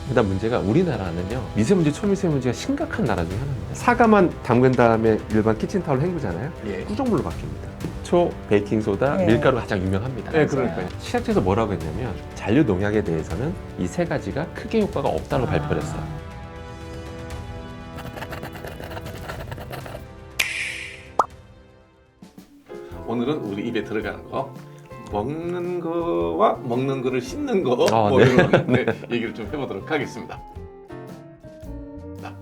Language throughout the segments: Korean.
그다음 문제가 우리나라는요 미세먼지 초미세먼지가 심각한 나라 중에 하나입니다. 사과만 담근 다음에 일반 키친타올 헹구잖아요. 예. 꾸정물로 바뀝니다. 초, 베이킹소다, 네. 밀가루가 가장 유명합니다. 네, 그러니까요. 식약처에서 뭐라고 했냐면 잔류 농약에 대해서는 이 세 가지가 크게 효과가 없다고 발표를 했어요. 오늘은 우리 입에 들어가는 거, 먹는 거와 먹는 거를 씹는 거, 뭐 네. 이런 네, 얘기를 좀 해보도록 하겠습니다.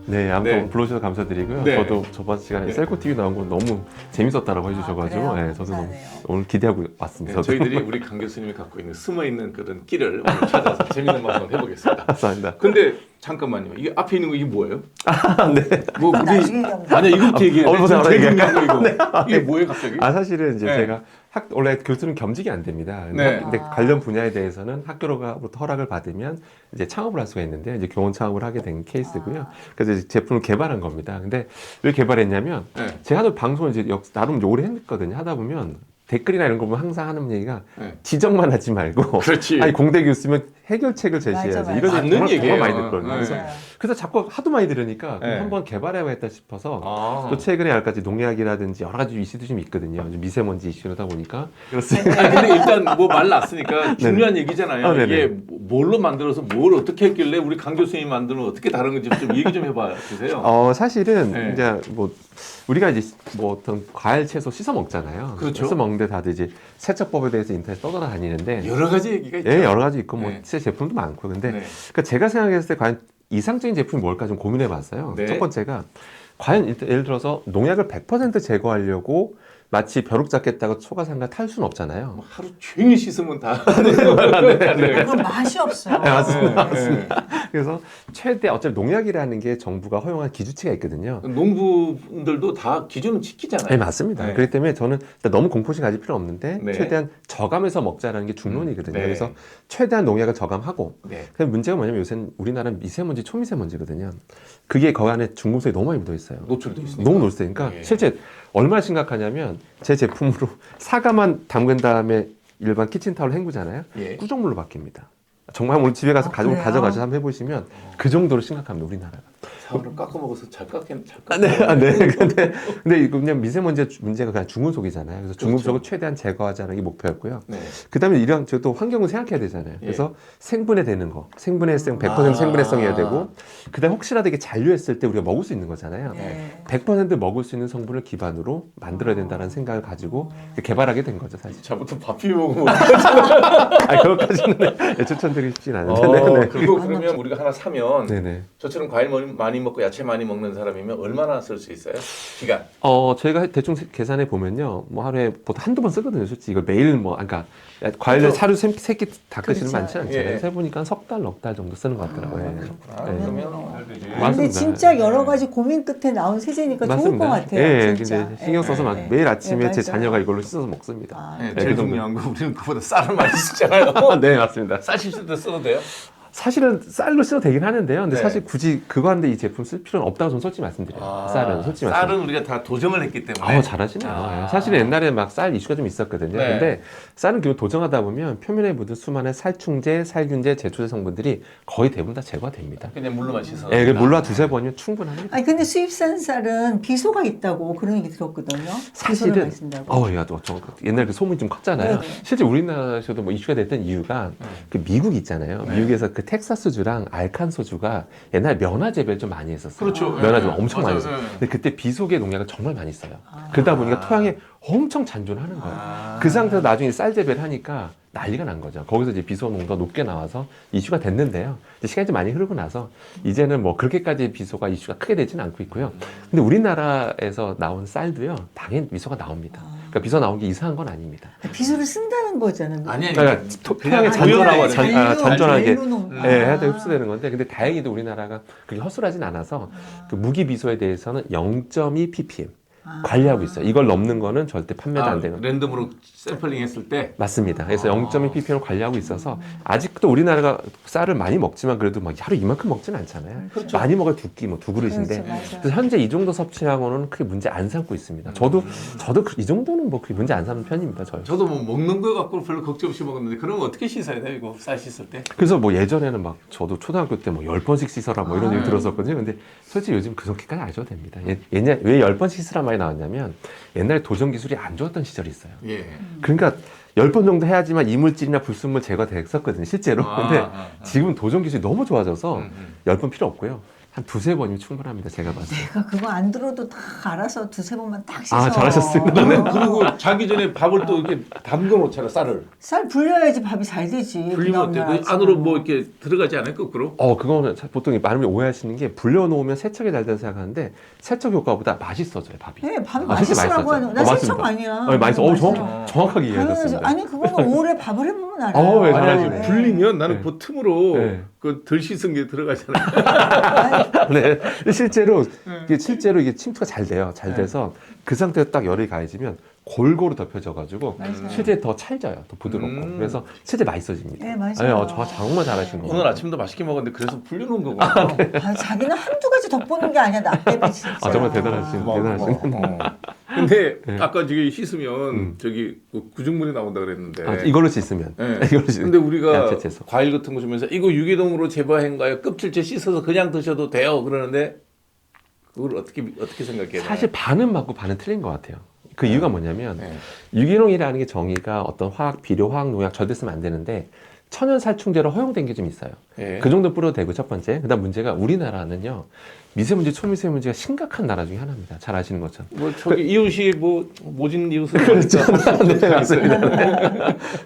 네, 아무튼 네. 불러주셔서 감사드리고요. 네. 저도 저번 시간에 네. 셀코TV 나온 거 너무 재밌었다고 해주셔가지고 그래요? 네, 저도 너무 감사하네요. 오늘 기대하고 왔습니다. 네, 저희들이 우리 강 교수님이 갖고 있는 숨어있는 그런 끼를 오늘 찾아서 재밌는 방송 해보겠습니다. 감사합니다. 근데 잠깐만요. 이게 앞에 있는 거 이게 뭐예요? 네. 뭐 나중에 얘기합니다. 아니야 이거부터 얘기해. 보세요. 제일 중요한 거 이거. 이게 뭐예요 갑자기? 아 사실은 이제 네. 제가 원래 교수는 겸직이 안 됩니다. 네. 근데 관련 분야에 대해서는 학교로부터 허락을 받으면 이제 창업을 할 수가 있는데 이제 교원 창업을 하게 된 케이스고요. 그래서 이제 제품을 개발한 겁니다. 근데 왜 개발했냐면 네. 제가 하도 방송을 이제 나름 이제 오래 했거든요. 하다 보면 댓글이나 이런 거 보면 항상 하는 얘기가 네. 지적만 하지 말고 그렇지. 아니 공대 교수면 해결책을 제시해야지 맞아, 이런 맞아. 얘기 맞는 정말 많이 얘기예요. 듣거든요. 네. 그래서, 맞아요. 그래서 자꾸 하도 많이 들으니까 네. 한번 개발해야겠다 싶어서 아. 또 최근에 여러 가지 농약이라든지 여러 가지 이슈도 좀 있거든요. 미세먼지 이슈다 보니까 그렇습니다. 아니, 근데 일단 뭐 말 났으니까 중요한 얘기잖아요. 아, 네네. 이게 뭘로 만들어서 뭘 어떻게 했길래 우리 강 교수님이 만드는 어떻게 다른 건지 좀 얘기 좀 해봐 주세요. 사실은 네. 이제 뭐 우리가 이제 뭐 어떤 과일 채소 씻어 먹잖아요. 그렇죠. 씻어 먹는데 다들 이제 세척법에 대해서 인터넷 떠돌아다니는데 여러 가지 얘기가 있죠. 예, 여러 가지 있고 뭐 네. 새 제품도 많고 근데 네. 그러니까 제가 생각했을 때 과연 이상적인 제품이 뭘까 좀 고민해 봤어요. 네. 첫 번째가 과연 예를 들어서 농약을 100% 제거하려고 마치 벼룩 잡겠다고 초가상가 탈 수는 없잖아요. 뭐 하루 종일 씻으면 다. 그건 맛이 없어요. 네, 맞습니다. 네. 그래서 최대 어차피 농약이라는 게 정부가 허용한 기준치가 있거든요. 농부분들도 다 기준은 지키잖아요. 네, 맞습니다. 네. 그렇기 때문에 저는 일단 너무 공포심 가질 필요 없는데 네. 최대한 저감해서 먹자라는 게 중론이거든요. 네. 그래서 최대한 농약을 저감하고 네. 근데 문제가 뭐냐면 요새는 우리나라는 미세먼지, 초미세먼지거든요. 그게 거 안에 중금속이 너무 많이 묻어 있어요. 노출돼 있으니까. 너무 노출되니까 네. 실제 얼마나 심각하냐면 제 제품으로 사과만 담근 다음에 일반 키친타올 헹구잖아요. 예. 꾸정물로 바뀝니다. 정말 오늘 집에 가서 그래요? 가져가셔서 한번 해보시면 그 정도로 심각합니다, 우리나라가. 사과를 깎아 먹어서 잘 깎긴 잘 깎아. 네. 근데 이거 그냥 미세먼지 문제가 그냥 중금속이잖아요. 그래서 중금속을 그렇죠. 최대한 제거하자는 게 목표였고요. 네. 그다음에 이런 저도 환경을 생각해야 되잖아요. 예. 그래서 생분해되는 거, 생분해성 100% 생분해성이어야 되고, 그다음 혹시라도 이게 잔류했을 때 우리가 먹을 수 있는 거잖아요. 네. 100% 먹을 수 있는 성분을 기반으로 만들어야 된다는 생각을 가지고 개발하게 된 거죠, 사실. 자부터 밥 비벼 먹으면 아, 그것까지는 네, 추천드리고 싶진 않은데. 네네. 그리고 그러면 우리가 하나 사면 네네. 저처럼 과일 많이 먹고 야채 많이 먹는 사람이면 얼마나 쓸 수 있어요? 기간. 저희가 대충 계산해 보면요, 뭐 하루에 보통 한두 번 쓰거든요, 솔직히. 이걸 매일 그러니까 과일을 그렇죠. 하루 세끼 닦으시는 그렇죠. 많지 않잖아요. 예. 세보니까 석 달, 넉 달 정도 쓰는 것 같더라고요. 예. 그렇구나. 네. 그러면 잘 되지. 맞습니다. 근데 진짜 여러 가지 고민 끝에 나온 세제니까 좋을 것 같아요. 예, 진짜. 근데 신경 써서 막 예, 매일 아침에 예, 제 맞아요. 자녀가 이걸로 씻어서 먹습니다. 아, 네, 네, 제일 그 정도. 중요한 거 우리는 그보다 쌀을 많이 쓰잖아요. 네, 맞습니다. 쌀 씻을 때 써도 돼요? 사실은 쌀로 써도 되긴 하는데요. 근데 네. 사실 굳이 그거 하는데 이 제품 쓸 필요는 없다고 저는 솔직히 말씀드려요. 쌀은 솔직히 말씀. 쌀은 우리가 다 도정을 했기 때문에. 잘하시네요. 아. 사실은 옛날에 막 쌀 이슈가 좀 있었거든요. 네. 근데 쌀은 기본 도정하다 보면 표면에 묻은 수많은 살충제, 살균제, 제초제 성분들이 거의 대부분 다 제거가 됩니다. 그냥 물로만 씻어. 예, 물로 한 두세 번이면 충분합니다. 아니 근데 수입산 쌀은 비소가 있다고 그런 얘기 들었거든요. 비소를 사실은 많이 쓴다고. 야, 옛날 그 소문이 좀 컸잖아요. 네네. 실제 우리나라에서도 뭐 이슈가 됐던 이유가 그 미국 있잖아요. 네. 미국에서 그 텍사스주랑 알칸소주가 옛날 면화 재배를 좀 많이 했었어요. 그렇죠. 면화 좀 네. 엄청 맞아요. 많이 했어요. 네. 근데 그때 비속의 농약을 정말 많이 써요. 그러다 보니까 토양에 엄청 잔존하는 거예요. 아. 그 상태에서 나중에 쌀 재배를 하니까 난리가 난 거죠. 거기서 이제 비소 농도가 높게 나와서 이슈가 됐는데요. 이제 시간이 좀 많이 흐르고 나서 이제는 뭐 그렇게까지 비소가 이슈가 크게 되지는 않고 있고요. 근데 우리나라에서 나온 쌀도요, 당연히 비소가 나옵니다. 그러니까 비소 나온 게 이상한 건 아닙니다. 비소를 쓴다는 거잖아요. 아니 그러니까 토양에 잔존하고 잔존하게 음. 해야 돼 흡수되는 건데, 근데 다행히도 우리나라가 그렇게 허술하진 않아서 그 무기 비소에 대해서는 0.2 ppm. 관리하고 있어요. 이걸 넘는 거는 절대 판매도 안 되는. 랜덤으로 샘플링 했을 때 맞습니다. 그래서 0.2 ppm을 관리하고 있어서 아직도 우리나라가 쌀을 많이 먹지만 그래도 막 하루 이만큼 먹지는 않잖아요. 그렇죠. 많이 먹어야 두 끼, 뭐 두 그릇인데. 그렇죠, 맞아요. 그래서 현재 이 정도 섭취하고는 크게 문제 안 삼고 있습니다. 저도 이 정도는 뭐 크게 문제 안 삼는 편입니다. 저도 뭐 먹는 거 갖고 별로 걱정 없이 먹었는데 그런 거 어떻게 씻어야 돼요? 이거 쌀 씻을 때? 그래서 뭐 예전에는 막 저도 초등학교 때 뭐 10번씩 씻어라 뭐 이런 얘기 들었었거든요. 근데 솔직히 요즘 그렇게까지 안 하셔도 됩니다. 옛날 왜 10번씩 씻으라 말이 나왔냐면 옛날에 도전 기술이 안 좋았던 시절이 있어요. 예. 그러니까 10번 정도 해야지만 이물질이나 불순물 제거됐었거든요, 실제로. 근데 지금 도전 기술이 너무 좋아져서 10번 필요 없고요. 한 두세 번이면 충분합니다, 제가 봤을 때. 내가 그거 안 들어도 다 알아서 두세 번만 딱 씻어. 아, 잘하셨습니다. 그리고 자기 전에 밥을 또 이렇게 담궈 놓잖아, 쌀을. 쌀 불려야지 밥이 잘 되지. 불리면 어때? 그 안으로 뭐 이렇게 들어가지 않아요, 거꾸로? 그거는 보통 많은 분이 오해하시는 게 불려놓으면 세척이 잘 된다고 생각하는데 세척 효과보다 맛있어져요, 밥이. 네, 밥이 실제 맛있으라고 하는. 나 세척 맞습니다. 아니야. 맛있어. 맛있어. 정확하게 당연하죠. 이해하셨습니다. 아니 그거는 오래 밥을 해보면 알아요. 네, 아니, 잘하시네. 네. 불리면 나는 네. 그 틈으로 네. 그 덜 씻은 게 들어가잖아요. 네. 근데 실제로 이게 침투가 잘 돼요. 잘 돼서 그 상태에서 딱 열이 가해지면 골고루 덮여져가지고 맞아요. 실제 더 찰져요, 더 부드럽고. 그래서 실제 맛있어집니다. 네, 맞아요. 정말 잘하신 거예요. 오늘 아침도 맛있게 먹었는데 그래서 불려놓은 거고. 아, 자기는 한두 가지 덧보는 게 아니야. 나 때문에 진짜. 정말 대단하신. 근데 네. 아까 저기 씻으면 저기 그 구중물이 나온다 그랬는데. 이걸로 씻으면. 네. 이걸로 씻으면. 근데 우리가 야채 채소. 과일 같은 거 주면서 이거 유기농으로 재배한 껍질째 씻어서 그냥 드셔도 돼요. 그러는데 그걸 어떻게 생각해요? 사실 반은 맞고 반은 틀린 것 같아요. 그 이유가 뭐냐면 네. 유기농이라는 게 정의가 어떤 비료, 화학, 농약 절대 쓰면 안 되는데 천연 살충제로 허용된 게 좀 있어요. 예. 그 정도 뿌려도 되고 첫 번째. 그다음 문제가 우리나라는요. 미세먼지, 초미세먼지가 심각한 나라 중에 하나입니다. 잘 아시는 것처럼. 뭐 저기 이웃이 뭐 모진 이웃은 그렇죠. 네, 맞습니다.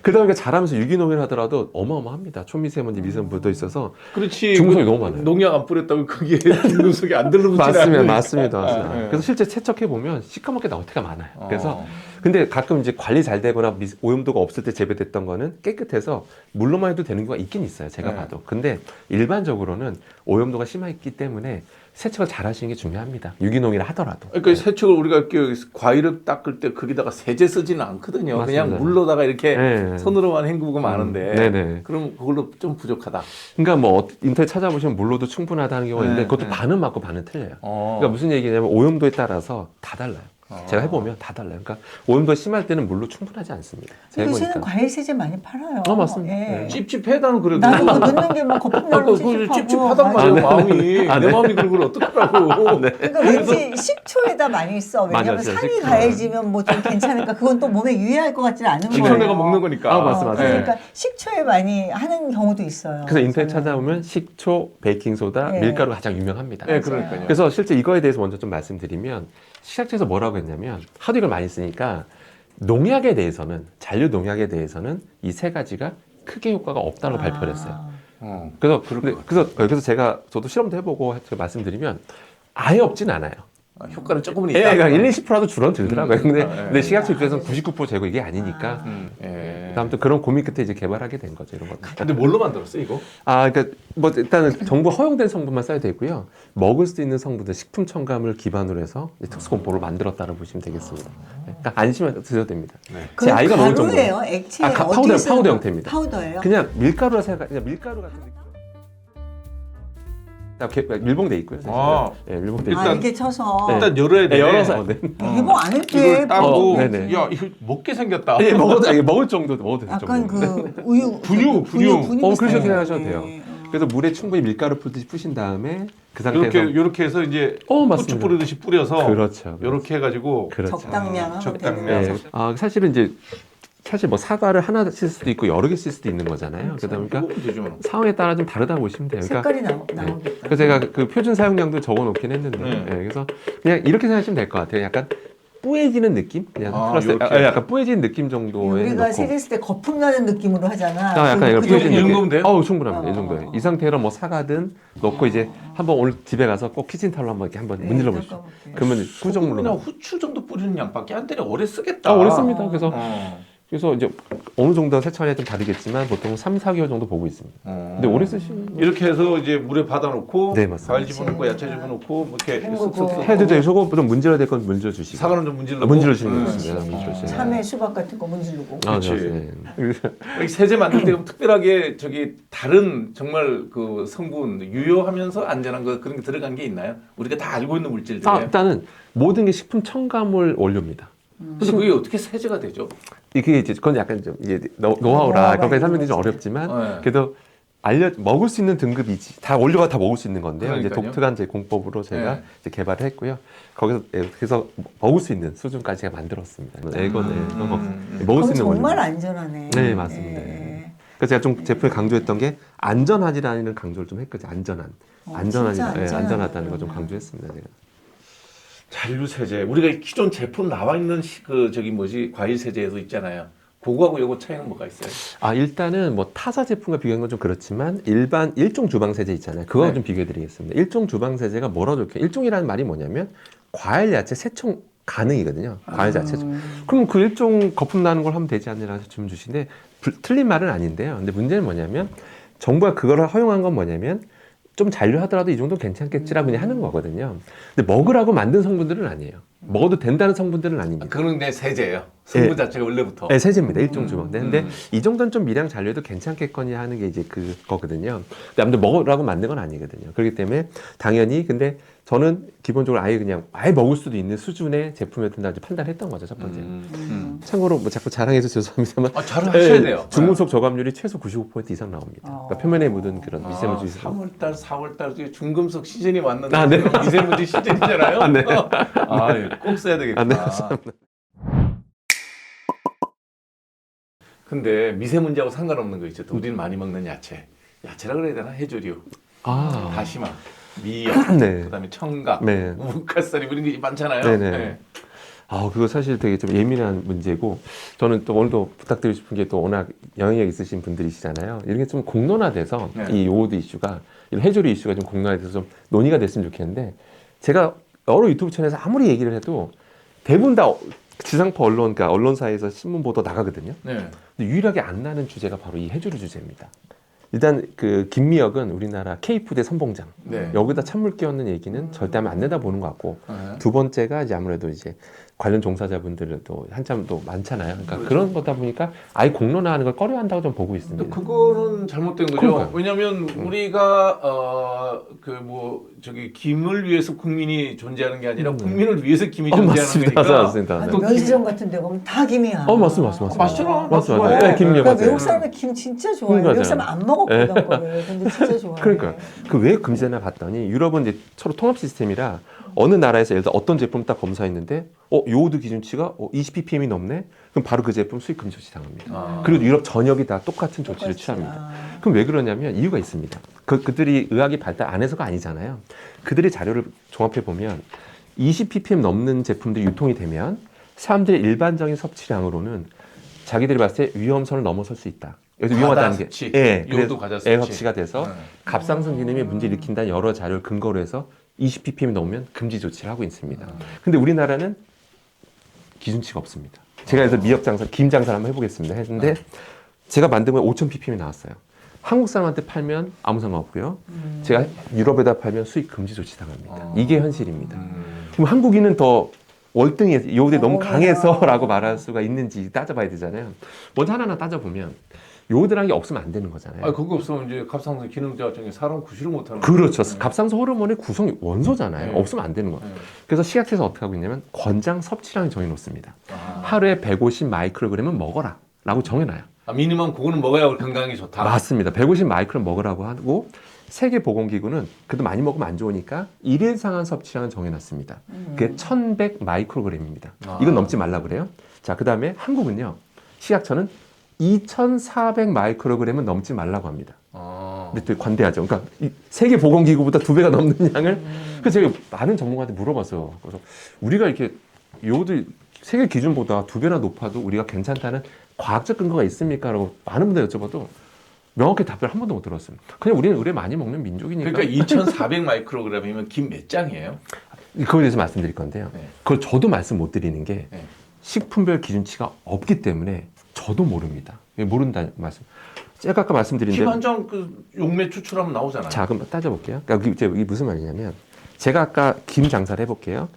그다음에 잘하면서 유기농을 하더라도 어마어마합니다. 초미세먼지, 미세먼지 묻어 있어서 그렇지. 중금속이 너무 많아요. 농약 안 뿌렸다고 거기에 중금속이 안 들러붙지 맞습니다. 네. 그래서 실제 세척해 보면 시커멓게 나올 때가 많아요. 그래서 근데 가끔 이제 관리 잘 되거나 오염도가 없을 때 재배됐던 거는 깨끗해서 물로만 해도 되는 경우가 있긴 있어요. 제가 네. 봐도. 근데 일반적으로는 오염도가 심하기 때문에 세척을 잘 하시는 게 중요합니다. 유기농이라 하더라도. 그러니까 세척을 우리가 이렇게 과일을 닦을 때 거기다가 세제 쓰지는 않거든요. 맞습니다. 그냥 물로다가 이렇게 네. 손으로만 헹구고 마는데. 네네. 그럼 그걸로 좀 부족하다. 그러니까 뭐 인터넷 찾아보시면 물로도 충분하다는 경우가 있는데 네, 그것도 네. 반은 맞고 반은 틀려요. 그러니까 무슨 얘기냐면 오염도에 따라서 다 달라요. 어. 제가 해보면 다 달라요. 그러니까 오염도가 심할 때는 물로 충분하지 않습니다. 제가 요새는 해보니까. 과일 세제 많이 팔아요. 맞습니다. 예. 네. 찝찝해다는 그래도. 나도 그거 넣는 게 막 거품 아까 나고 그 찝찝하고. 찝찝하단 맞아. 말이에요, 마음이. 아, 내 네. 마음이 그걸 어떡하라고. 그러니까 왠지 식초에다 많이 써. 왜냐면 맞아요, 산이 식초. 가해지면 뭐 좀 괜찮을까. 그건 또 몸에 유해할 것 같지는 않은 거예요. 식초 내가 먹는 거니까. 아, 맞습니다. 그러니까 식초에 많이 하는 경우도 있어요. 그래서 인터넷 저는. 찾아보면 식초, 베이킹소다, 네. 밀가루가 가장 유명합니다. 네, 그러니까요. 그래서 실제 이거에 대해서 먼저 좀 말씀드리면 시작처에서 뭐라고 했냐면 하도 이걸 많이 쓰니까 농약에 대해서는 잔류 농약에 대해서는 이 세 가지가 크게 효과가 없다고 발표를 했어요. 그래서 저도 실험도 해보고 제가 말씀드리면 아예 없진 않아요. 효과는 조금은 예, 있다. 그러니까 1, 20%도 줄어들더라고요. 근데, 예. 근데 시각처 입장에서는 99% 제거 이게 아니니까. 예. 아무튼 그런 고민 끝에 이제 개발하게 된 거죠, 이런 것들. 근데 뭘로 만들었어, 이거? 그러니까 뭐 일단은 정부 허용된 성분만 써야 되고요. 먹을 수 있는 성분들, 식품 첨가물 기반으로 해서 특수 공법을 만들었다고 보시면 되겠습니다. 그러니까 안심해서 드셔도 됩니다. 제 그건 아이가 먹을 정도. 가루예요? 액체? 파우더 형태입니다. 파우더예요? 그냥 밀가루라 생각, 그냥 밀가루 같은 느낌. 밀봉돼 있고요. 사실은. 아. 네, 밀봉돼 아, 있어요. 이렇게 쳐서. 네. 일단 열어야 돼. 열어서. 네. 이거 안 할게. 이걸 따고, 네네. 야, 이거 먹게 생겼다. 예, 먹을 정도도 먹어도 될 약간 정도. 그 우유. 분유. 그렇게 비슷하게. 생각하셔도 네. 돼요. 그래서 물에 충분히 밀가루 풀듯이 푸신 다음에 그 상태에서 요렇게 해서 이제 맞습니다. 후추 뿌리듯이 뿌려서 그렇죠. 요렇게 해가지고 그렇죠. 적당량 하면 적당량. 되는 네. 사실은 이제 뭐 사과를 하나 쓸 수도 있고 여러 개 쓸 수도 있는 거잖아요. 그러다 보니까 그거 되죠. 상황에 따라 좀 다르다고 보시면 돼요. 그러니까 색깔이 나오겠다. 그래서 제가 그 표준 사용량도 적어놓긴 했는데, 네. 그래서 그냥 이렇게 생각하시면 될 것 같아요. 약간 뿌얘지는 느낌, 그냥 플러스 요렇게. 약간 뿌얘지는 느낌 정도에 우리가 넣고. 세제했을 때 거품 나는 느낌으로 하잖아. 약간 이거 그 뿌얘지는 이 느낌. 정도면 돼요? 충분합니다. 이 정도에. 이 상태로 뭐 사과든 넣고 이제 한번 오늘 집에 가서 꼭 키친타올로 한번 이렇게 한번 문질러 보시죠. 네, 그러면 소금이나 꾸정물로. 후추 정도 뿌리는 양밖에 안 되려 오래 쓰겠다. 오래 씁니다. 그래서 그래서 이제 어느 정도 세차원에 좀 다르겠지만 보통 3, 4개월 정도 보고 있습니다. 근데 오래 쓰시면 이렇게 해서 이제 물에 받아놓고 네, 맞습니다. 과일 집어넣고 야채 집어넣고 뭐 이렇게 헹구고. 쓱쓱쓱 해도 되고 저거 좀 문질러야 될 건 문질러 주시고 사과는 좀 문질러고 문질러 주시는 거 있습니다. 문질러 주시는 거. 참외, 수박 같은 거 문지르고. 아, 그치. 네. 이 세제 만들 때 특별하게 저기 다른 정말 그 성분 유효하면서 안전한 거 그런 게 들어간 게 있나요? 우리가 다 알고 있는 물질들. 일단은 모든 게 식품 첨가물 원료입니다. 근데 그게 어떻게 세제가 되죠? 이게 이제 그건 약간 좀 이게 노하우라 그렇게 설명드리기 좀 어렵지만 네. 그래도 먹을 수 있는 등급이지 다 원료가 다 먹을 수 있는 건데요. 이제 그러니까요. 독특한 제 공법으로 제가 네. 이제 개발을 했고요. 거기서 그래서 먹을 수 있는 수준까지 제가 만들었습니다. 애건에 먹을 수 그럼 있는 정말 원료. 안전하네. 네, 맞습니다. 그래서 제가 좀 제품에 강조했던 게 안전하지라는 강조를 좀 했거든요. 안전한, 진짜 안전하다는 걸 좀 안전하구나. 강조했습니다. 제가. 잔류 세제. 우리가 기존 제품 나와 있는 그 저기 뭐지 과일 세제에도 있잖아요. 그거하고 요거 차이는 뭐가 있어요? 일단은 뭐 타사 제품과 비교하는 건 좀 그렇지만 일반 일종 주방 세제 있잖아요. 그거 네. 좀 비교해 드리겠습니다. 일종 주방 세제가 뭐라고 적혀? 일종이라는 말이 뭐냐면 과일 야채 세총 가능이거든요. 과일 야채. 그럼 그 일종 거품 나는 걸 하면 되지 않느냐고 질문 주시는데 틀린 말은 아닌데요. 근데 문제는 뭐냐면 정부가 그거를 허용한 건 뭐냐면 좀 잔류하더라도 이 정도 괜찮겠지라고 그냥 하는 거거든요. 근데 먹으라고 만든 성분들은 아니에요. 먹어도 된다는 성분들은 아닙니다. 그런 게 세제예요. 성분 예. 자체가 원래부터. 네, 세제입니다. 일종 주방. 근데 음. 이 정도는 좀 미량 잔류해도 괜찮겠거니 하는 게 이제 그거거든요. 근데 아무튼 먹으라고 만든 건 아니거든요. 그렇기 때문에 당연히 근데 저는 기본적으로 아예 먹을 수도 있는 수준의 제품이었다 판단했던 거죠, 첫 번째. 참고로 뭐 자꾸 자랑해서 죄송합니다만 자랑하셔야 돼요. 중금속 저감률이 최소 95% 이상 나옵니다. 그러니까 표면에 묻은 그런 미세먼지 3월달, 4월달 중금속 시즌이 왔는데 네. 미세먼지 시즌이잖아요. 네. 꼭 써야 되겠구나. 네, 감사합니다. 근데 미세먼지하고 상관없는 거 있죠. 우리는 많이 먹는 야채. 야채라 그래야 되나? 해조류, 다시마, 미역, 네. 그다음에 청각, 네. 우뭇가사리 이런 게 많잖아요. 네네. 네. 그거 사실 되게 좀 예민한 문제고, 저는 또 오늘도 부탁드리고 싶은 게 또 워낙 영향력 있으신 분들이시잖아요. 이런 게 좀 공론화돼서 네. 이 요오드 이슈가, 이런 해조류 이슈가 좀 공론화돼서 좀 논의가 됐으면 좋겠는데, 제가 여러 유튜브 채널에서 아무리 얘기를 해도 대부분 다 지상파 언론, 그러니까 언론사에서 신문 보도 나가거든요. 네. 근데 유일하게 안 나는 주제가 바로 이 해조류 주제입니다. 일단 그 김미역은 우리나라 K푸드의 선봉장. 네. 여기다 찬물 끼얹는 얘기는 절대 하면 안 된다 보는 것 같고, 네. 두 번째가 이제 아무래도 이제 관련 종사자분들도 한참 또 많잖아요. 그러니까 그렇죠. 그런 거다 보니까 아예 공론화하는 걸 꺼려한다고 좀 보고 근데 있습니다. 그거는 잘못된 거죠. 그러니까요. 왜냐하면 우리가 그 뭐 저기 김을 위해서 국민이 존재하는 게 아니라 국민을 위해서 김이 존재하는 맞습니다. 거니까. 맞습니다. 아니, 네. 면세점 같은 데 가면 다 김이야. 맞습니다. 맛있잖아. 맞습니다. 좋아해. 네, 김미역 나 맞아요. 외국 사람이 김 진짜 좋아해. 맞아요. 외국 사람 안 먹었거든 거를. 근데 진짜 좋아해. 그러니까 그 왜 금지되나 봤더니 유럽은 이제 서로 통합 시스템이라 어느 나라에서 예를 들어 어떤 제품 딱 검사했는데 요오드 기준치가 20ppm이 넘네? 그럼 바로 그 제품 수입 금지 조치 당합니다. 그리고 유럽 전역이 다 똑같은 조치를 취합니다. 그럼 왜 그러냐면 이유가 있습니다. 그들이 의학이 발달 안 해서가 아니잖아요. 그들이 자료를 종합해 보면 20ppm 넘는 제품들이 유통이 되면 사람들의 일반적인 섭취량으로는 자기들이 봤을 때 위험선을 넘어설 수 있다. 여기서 위험하다는 게 섭취. 예, 요오드 과다 섭취. 섭취가 돼서 네. 갑상선 기능에 문제 일으킨다는 여러 자료를 근거로 해서 20ppm 넘으면 금지 조치를 하고 있습니다. 근데 우리나라는 기준치가 없습니다. 제가 그래서 미역 장사, 김 장사를 한번 해보겠습니다. 했는데 제가 만든 거에 5,000ppm이 나왔어요. 한국 사람한테 팔면 아무 상관없고요. 제가 유럽에다 팔면 수입 금지 조치 당합니다. 이게 현실입니다. 그럼 한국인은 더 월등히 요오드에 너무 강해서라고 말할 수가 있는지 따져봐야 되잖아요. 먼저 하나하나 따져보면 요오드라는 게 없으면 안 되는 거잖아요. 그거 없으면 이제 갑상선 기능 저하증에 사람 구실을 못하는 거예요. 그렇죠. 갑상선 호르몬의 구성 원소잖아요. 네. 없으면 안 되는 거예요. 네. 그래서 식약처에서 어떻게 하고 있냐면 권장 섭취량을 정해놓습니다. 아. 하루에 150 마이크로그램은 먹어라 라고 정해놔요. 미니멈 그거는 먹어야 우리 건강에 좋다. 맞습니다. 150 마이크로그램 먹으라고 하고 세계보건기구는 그래도 많이 먹으면 안 좋으니까 일일 상한 섭취량을 정해놨습니다. 그게 1100 마이크로그램입니다. 이건 넘지 말라 그래요. 자, 그 다음에 한국은요. 식약처는 2400 마이크로그램은 넘지 말라고 합니다. 근데 되게 관대하죠. 그러니까 이 세계보건기구보다 2배가 넘는 양을. 그래서 제가 많은 전문가한테 물어봤어요. 그래서 우리가 이렇게 요오드 세계 기준보다 2배나 높아도 우리가 괜찮다는 과학적 근거가 있습니까? 라고 많은 분들 여쭤봐도 명확히 답변을 한 번도 못 들었어요. 그냥 우리는 의뢰 많이 먹는 민족이니까. 그러니까 2,400 마이크로그램이면 김 몇 장이에요? 그거에 대해서 말씀드릴 건데요. 네. 그걸 저도 말씀 못 드리는 게 네. 식품별 기준치가 없기 때문에 저도 모릅니다. 모른다 말씀. 제가 아까 말씀드린 대로 김한정 그 용매 추출하면 나오잖아요. 자, 그럼 따져볼게요. 그러니까 이게 무슨 말이냐면 제가 아까 김 장사를 해볼게요.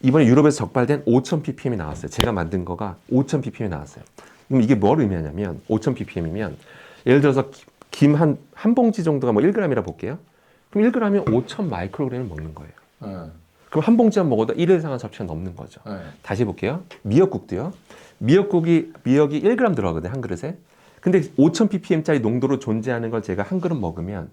이번에 유럽에서 적발된 5,000 ppm이 나왔어요. 제가 만든 거가 5,000 ppm이 나왔어요. 그럼 이게 뭘 의미하냐면 5,000 ppm이면 예를 들어서 김 한 봉지 정도가 뭐 1g이라 볼게요. 그럼 1g이면 5,000 마이크로그램을 먹는 거예요. 네. 그럼 한 봉지만 먹어도 1일 이상한 섭취가 넘는 거죠. 네. 다시 볼게요. 미역국도요. 미역이 1g 들어가거든요. 한 그릇에. 근데 5,000 ppm짜리 농도로 존재하는 걸 제가 한 그릇 먹으면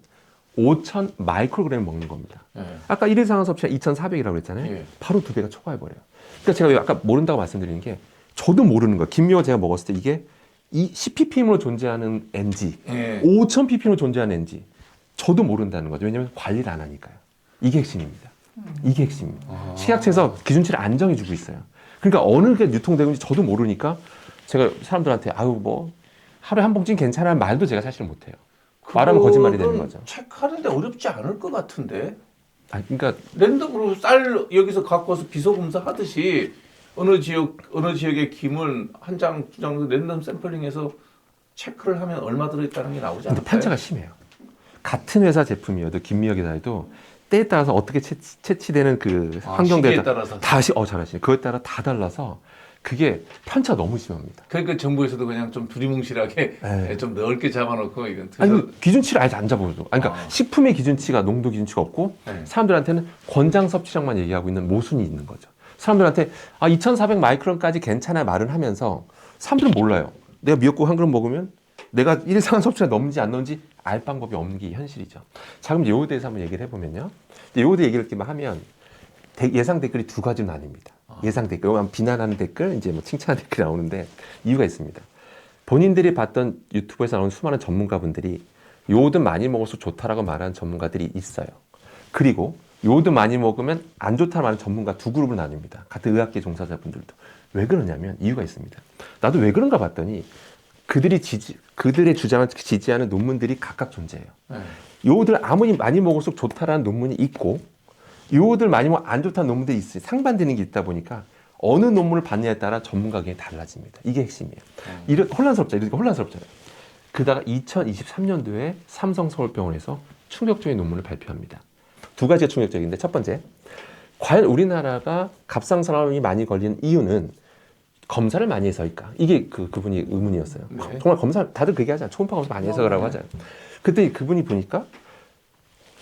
5,000 마이크로그램 먹는 겁니다. 네. 아까 1일 상한 섭취가 2,400이라고 그랬잖아요. 예. 바로 2배가 초과해버려요. 그러니까 제가 왜 아까 모른다고 말씀드리는 게 저도 모르는 거예요. 김미호 제가 먹었을 때 이게 이 10ppm으로 존재하는 NG, 예. 5,000 ppm으로 존재하는 NG 저도 모른다는 거죠. 왜냐하면 관리를 안 하니까요. 이게 핵심입니다. 이게 핵심입니다. 아. 식약처에서 기준치를 안 정해주고 있어요. 그러니까 어느 게 유통되고 있는지 저도 모르니까 제가 사람들한테 아유 뭐 하루에 한 봉지는 괜찮아는 말도 제가 사실 못해요. 말하면 거짓말이 되는 거죠. 체크하는데 어렵지 않을 것 같은데. 아, 그러니까 랜덤으로 쌀 여기서 갖고 와서 비소 검사 하듯이 어느 지역의 김을 한 장, 두 장 랜덤 샘플링해서 체크를 하면 얼마 들어있다는 게 나오지 근데 않을까요? 편차가 심해요. 같은 회사 제품이어도 김미역이다 해도 때에 따라서 어떻게 채취되는 그 환경대에 시기에 따라서. 다시 잘하시네. 그거에 따라 다 달라서 그게 편차 너무 심합니다. 그러니까 정부에서도 그냥 좀 두리뭉실하게 네. 좀 넓게 잡아놓고 이건 아니 그 기준치를 아예 안 잡아줘. 아니, 그러니까 아. 식품의 기준치가 농도 기준치가 없고 네. 사람들한테는 권장 섭취량만 얘기하고 있는 모순이 있는 거죠. 사람들한테 2,400 마이크론까지 괜찮아 말은 하면서 사람들은 몰라요. 내가 미역국 한 그릇 먹으면 내가 일상한 섭취가 넘는지 안 넘는지 알 방법이 없는 게 현실이죠. 자, 그럼 요거에 대해서 한번 얘기를 해보면요. 요거에 얘기를 이렇게 하면 예상 댓글이 두 가지로 나뉩니다. 예상 댓글, 비난하는 댓글, 이제 뭐 칭찬하는 댓글이 나오는데 이유가 있습니다. 본인들이 봤던 유튜브에서 나오는 수많은 전문가분들이 요오드 많이 먹어서 좋다라고 말하는 전문가들이 있어요. 그리고 요오드 많이 먹으면 안 좋다는 말하는 전문가 두 그룹으로 나뉩니다. 같은 의학계 종사자분들도. 왜 그러냐면 이유가 있습니다. 나도 왜 그런가 봤더니 그들의 주장을 지지하는 논문들이 각각 존재해요. 네. 요오드를 아무리 많이 먹을수록 좋다라는 논문이 있고 요오드를 많이 먹으면 안 좋다는 논문들이 있어요. 상반되는 게 있다 보니까 어느 논문을 받느냐에 따라 전문가 의견이 달라집니다. 이게 핵심이에요. 이런 혼란스럽잖아요. 이렇게 혼란스럽잖아요. 그러다가 2023년도에 삼성서울병원에서 충격적인 논문을 발표합니다. 두 가지가 충격적인데 첫 번째, 과연 우리나라가 갑상선암이 많이 걸리는 이유는 검사를 많이 해서일까? 이게 그분이 의문이었어요. 네. 정말 검사 다들 그 얘기하잖아요. 초음파 검사 많이 해서 그러라고 하잖아요. 그때 그분이 보니까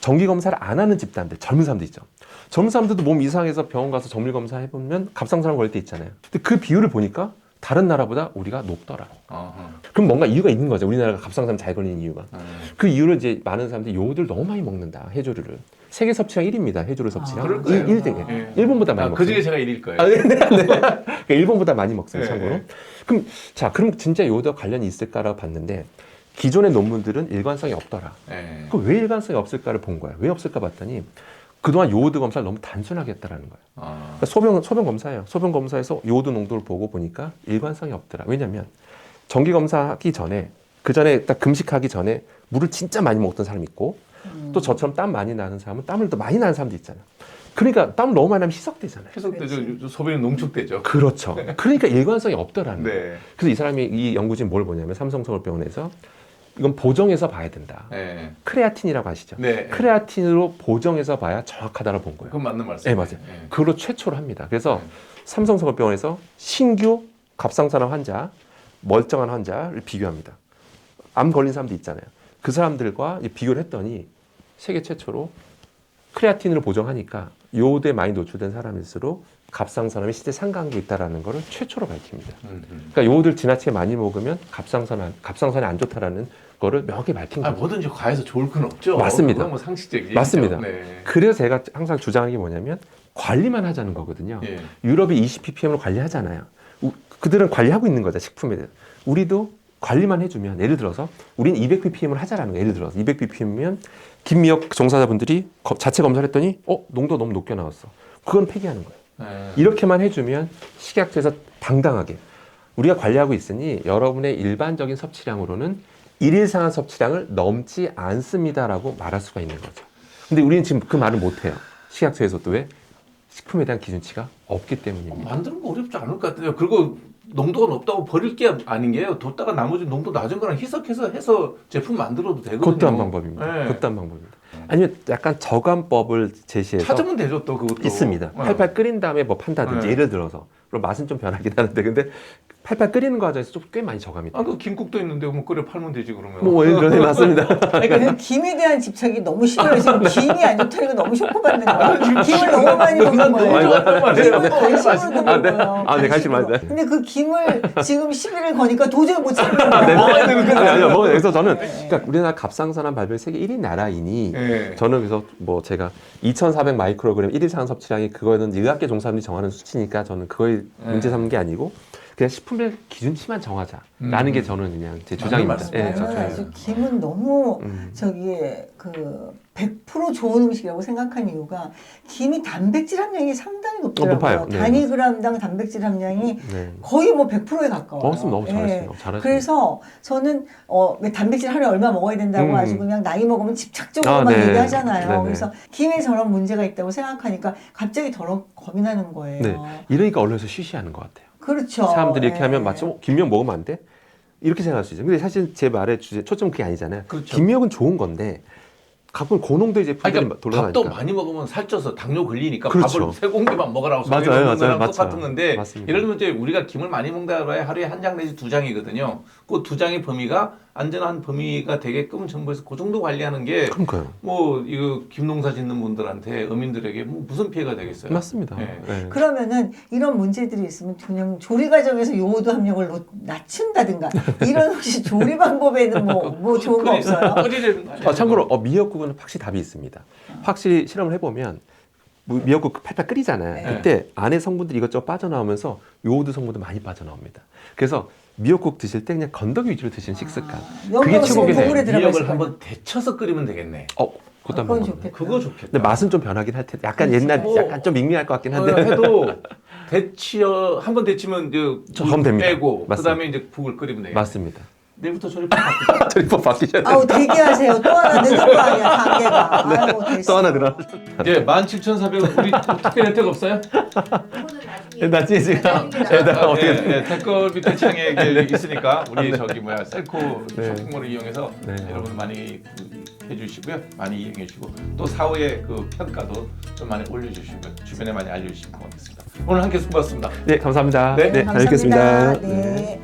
정기 검사를 안 하는 집단들, 젊은 사람들 있죠. 젊은 사람들도 몸 이상해서 병원 가서 정밀 검사 해보면 갑상선암 걸릴 때 있잖아요. 근데 그 비율을 보니까 다른 나라보다 우리가 높더라. 어허. 그럼 뭔가 이유가 있는 거죠. 우리나라가 갑상선암 잘 걸리는 이유가. 네. 그 이유를 이제 많은 사람들이 요오드를 너무 많이 먹는다. 해조류를. 세계 섭취량 1위입니다. 해조류 섭취량. 그럴 거예요. 1등이에요. 예. 일본보다 많이 먹어요. 그 중에 제가 1일 거예요. 네. 그러니까 일본보다 많이 먹어요. 네. 참고로. 그럼 진짜 요오드와 관련이 있을까라고 봤는데 기존의 논문들은 일관성이 없더라. 네. 그럼 왜 일관성이 없을까를 본 거예요. 왜 없을까 봤더니 그동안 요오드 검사를 너무 단순하게 했다라는 거예요. 아. 그러니까 소변 검사예요. 소변 검사에서 요오드 농도를 보고 보니까 일관성이 없더라. 왜냐면 정기 검사하기 전에 그 전에 딱 금식하기 전에 물을 진짜 많이 먹었던 사람이 있고 또 저처럼 땀 많이 나는 사람은 땀을 더 많이 나는 사람도 있잖아요. 그러니까 땀을 너무 많이 나면 희석되잖아요. 해석되죠. 소변이 농축되죠. 그렇죠. 그러니까 일관성이 없더라는 거예요. 네. 그래서 이 사람이 이 연구진 뭘 보냐면 삼성서울병원에서 이건 보정해서 봐야 된다. 네. 크레아틴이라고 아시죠? 네. 크레아틴으로 보정해서 봐야 정확하다고 본 거예요. 그건 맞는 말씀이에요. 네, 맞아요. 그걸로 최초로 합니다. 그래서 네. 삼성서울병원에서 신규 갑상선암 환자, 멀쩡한 환자를 비교합니다. 암 걸린 사람도 있잖아요. 그 사람들과 비교를 했더니 세계 최초로 크레아틴으로 보정하니까 요오드에 많이 노출된 사람일수록 갑상선암이 실제 상관관계 있다라는 것을 최초로 밝힙니다. 그러니까 요오드를 지나치게 많이 먹으면 갑상선에 안 좋다라는 거를 명확히 밝힌 아, 거죠. 뭐든지 과해서 좋을 건 없죠. 맞습니다. 그건 뭐 상식적이죠. 맞습니다. 네. 그래서 제가 항상 주장하는 게 뭐냐면 관리만 하자는 거거든요. 예. 유럽이 20ppm으로 관리하잖아요. 그들은 관리하고 있는 거죠. 식품에 대해서. 우리도 관리만 해주면 예를 들어서 우리는 200ppm을 하자라는 거예요. 예를 들어서 200ppm이면 김미역 종사자분들이 자체 검사를 했더니 농도 너무 높게 나왔어. 그건 폐기하는 거예요. 네. 이렇게만 해주면 식약처에서 당당하게 우리가 관리하고 있으니 여러분의 일반적인 섭취량으로는 일일 상한 섭취량을 넘지 않습니다라고 말할 수가 있는 거죠. 근데 우리는 지금 그 말을 못해요. 식약처에서도 왜? 식품에 대한 기준치가 없기 때문입니다. 만드는 거 어렵지 않을 것 같아요. 그리고 농도가 높다고 버릴 게 아닌 게요. 뒀다가 나머지 농도 낮은 거랑 희석해서 해서 제품 만들어도 되거든요. 그것도 한 방법입니다. 네. 그것도 한 방법입니다. 아니면 약간 저감법을 제시해서 찾으면 되죠, 또 그것도. 있습니다. 팔팔 끓인 다음에 뭐 판다든지 네. 예를 들어서 그럼 맛은 좀 변하긴 하는데 근데 팔팔 끓이는 과정에서 좀 꽤 많이 저감이 아, 그 김국도 있는데 뭐 끓여 팔면 되지 그러면. 뭐 예를 들어 맞습니다. 그러니까 그 김에 대한 집착이 너무 심해요. 지금 김이 안 좋다니까 너무 쇼크받는 거야. 김을 너무 많이 먹는 거예요. 너무 좋아하는 말이에요. 김을 간식으로 아, 네. 먹는 거예요. 아, 네, 간식 맞아요. 근데 그 김을 지금 시비를 거니까 도저히 못 참는 네. 거야. 아니요, 뭐 그래서 저는 그러니까 우리나라 갑상선암 발병 세계 1위 나라이니 네. 저는 그래서 뭐 제가 2,400 마이크로그램 1일 상한 섭취량이 그거는 의학계 종사자들이 정하는 수치니까 저는 그거에 문제 삼는 게 아니고 그냥 식품별 기준치만 정하자라는 게 저는 그냥 제 주장입니다. 맞는 말씀이에요. 예, 저 저는 주장입니다. 아주 김은 너무 음. 저기 그 100% 좋은 음식이라고 생각한 이유가 김이 단백질 함량이 상당히 높더라고요. 높아요. 네. 단위그램당 단백질 함량이 네. 거의 뭐 100%에 가까워요. 너무 잘했어요. 잘하시네요. 그래서 저는 왜 단백질 하루에 얼마 먹어야 된다고 아주 그냥 나이 먹으면 집착적으로만 네. 얘기하잖아요. 네네. 그래서 김에 저런 문제가 있다고 생각하니까 갑자기 더러 겁이 나는 거예요. 네. 이러니까 언론에서 쉬쉬하는 것 같아요. 그렇죠. 사람들이 이렇게 네. 하면 마치 김미역 먹으면 안 돼? 이렇게 생각할 수 있죠. 근데 사실 제 말의 주제 초점은 그게 아니잖아요. 그렇죠. 김미역은 좋은 건데 가끔 고농도의 제품들이 그러니까 돌아다니까. 밥도 많이 먹으면 살쪄서 당뇨 걸리니까 그렇죠. 밥을 세 공기만 먹으라고 맞아요, 소리 맞아요, 거랑 맞죠. 똑같은 건데 맞습니다. 예를 들면 이제 우리가 김을 많이 먹는다 그래야 하루에 한 장 내지 두 장이거든요. 그 두 장의 범위가 안전한 범위가 되게끔 정부에서 그 정도 관리하는 게 그러니까요. 뭐 이거 김농사 짓는 분들한테 어민들에게 뭐 무슨 피해가 되겠어요? 맞습니다. 네. 네. 그러면은 이런 문제들이 있으면 그냥 조리 과정에서 요오드 함량을 낮춘다든가 이런 혹시 조리 방법에는 뭐 좋은 거 없어요? 끓이려는 거 아니에요? 참고로 미역국은 확실히 답이 있습니다. 확실히 실험을 해보면 미역국 팔팔 끓이잖아요. 네. 그때 안에 성분들이 이것저것 빠져나오면서 요오드 성분도 많이 빠져나옵니다. 그래서 미역국 드실 때 그냥 건더기 위주로 드시는 식습관. 그게 최고겠네요. 동물에 들어가 미역을 있어요. 한번 데쳐서 끓이면 되겠네. 그것도 그건 한번 좋겠다. 그거 좋겠다. 근데 맛은 좀 변하긴 할 텐데 약간 그렇죠. 옛날 뭐, 약간 좀 밍밍할 것 같긴 한데 해도 한번 데치면 이제 그럼 됩니다. 빼고 맞습니다. 그다음에 이제 국을 끓이면 되겠네. 맞습니다. 내일부터 조리법 바뀌자. 조리법 바뀌셔야 돼요. 아우 대기하세요. 또 하나 늦은 거 아니야 단계가. 아유 됐어. 또 하나 늘어. 예, 17,400원 우리 특별 혜택 없어요? 나중에 지금 애들 어떻게 예, 댓글 밑에 창에 이게 있으니까 우리 저기 셀코 네. 쇼핑몰을 이용해서 네. 여러분 많이 해주시고요, 많이 이용해 주시고 또 사후에 그 평가도 좀 많이 올려주시고요, 주변에 많이 알려주시면 고맙겠습니다. 오늘 함께 수고하셨습니다. 네 감사합니다. 네, 잘 뵙겠습니다. 네.